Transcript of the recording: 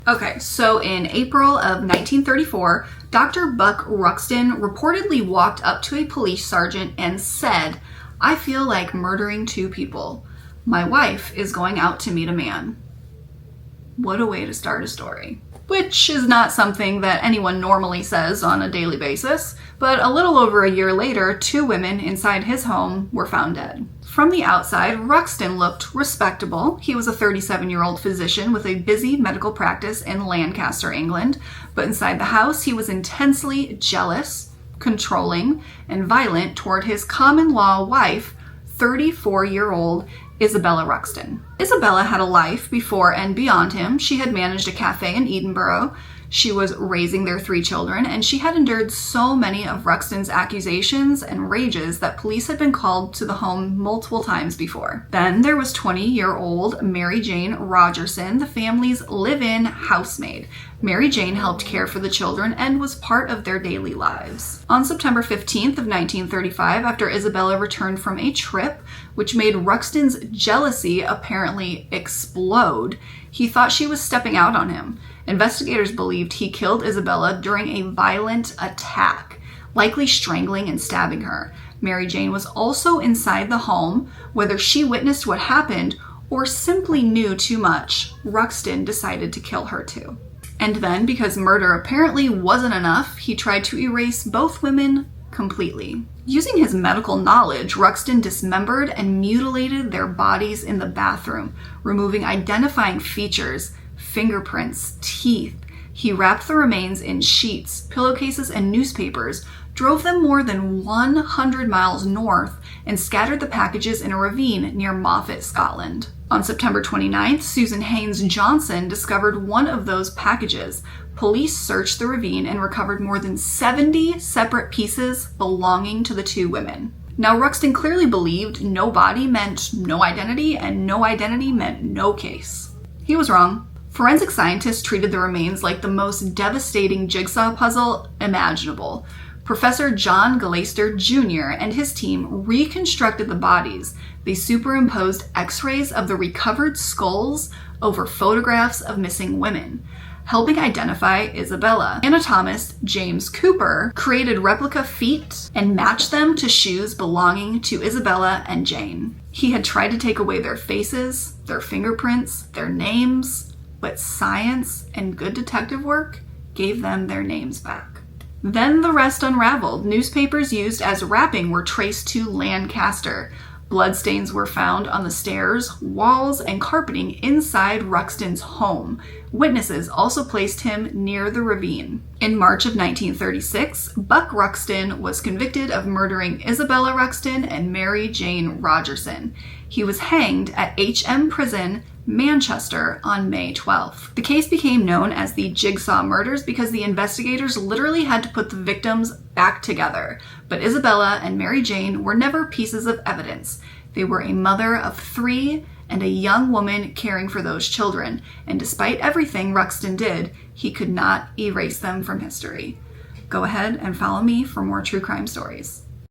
Okay, so in April of 1934, Dr. Buck Ruxton reportedly walked up to a police sergeant and said, "I feel like murdering 2 people. My wife is going out to meet a man." What a way to start a story. Which is not something that anyone normally says on a daily basis, but a little over a year later, 2 women inside his home were found dead. From the outside, Ruxton looked respectable. He was a 37-year-old physician with a busy medical practice in Lancaster, England, but inside the house, he was intensely jealous, controlling, and violent toward his common-law wife, 34-year-old Isabella Ruxton. Isabella had a life before and beyond him. She had managed a cafe in Edinburgh. She was raising their 3 children, and she had endured so many of Ruxton's accusations and rages that police had been called to the home multiple times before. Then there was 20-year-old Mary Jane Rogerson, the family's live-in housemaid. Mary Jane helped care for the children and was part of their daily lives. On September 15th of 1935, after Isabella returned from a trip, which made Ruxton's jealousy apparently explode, he thought she was stepping out on him. Investigators believed he killed Isabella during a violent attack, likely strangling and stabbing her. Mary Jane was also inside the home. Whether she witnessed what happened or simply knew too much, Ruxton decided to kill her too. And then, because murder apparently wasn't enough, he tried to erase both women completely. Using his medical knowledge, Ruxton dismembered and mutilated their bodies in the bathroom, removing identifying features, fingerprints, teeth. He wrapped the remains in sheets, pillowcases, and newspapers, drove them more than 100 miles north, and scattered the packages in a ravine near Moffat, Scotland. On September 29th, Susan Haynes Johnson discovered one of those packages. Police searched the ravine and recovered more than 70 separate pieces belonging to the 2 women. Now, Ruxton clearly believed no body meant no identity, and no identity meant no case. He was wrong. Forensic scientists treated the remains like the most devastating jigsaw puzzle imaginable. Professor John Galaister Jr. and his team reconstructed the bodies. They superimposed x-rays of the recovered skulls over photographs of missing women, helping identify Isabella. Anatomist James Cooper created replica feet and matched them to shoes belonging to Isabella and Jane. He had tried to take away their faces, their fingerprints, their names, but science and good detective work gave them their names back. Then the rest unraveled. Newspapers used as wrapping were traced to Lancaster. Bloodstains were found on the stairs, walls, and carpeting inside Ruxton's home. Witnesses also placed him near the ravine. In March of 1936, Buck Ruxton was convicted of murdering Isabella Ruxton and Mary Jane Rogerson. He was hanged at H.M. Prison, Manchester, on May 12th. The case became known as the Jigsaw Murders because the investigators literally had to put the victims back together. But Isabella and Mary Jane were never pieces of evidence. They were a mother of 3 and a young woman caring for those children, and despite everything Ruxton did, he could not erase them from history. Go ahead and follow me for more true crime stories.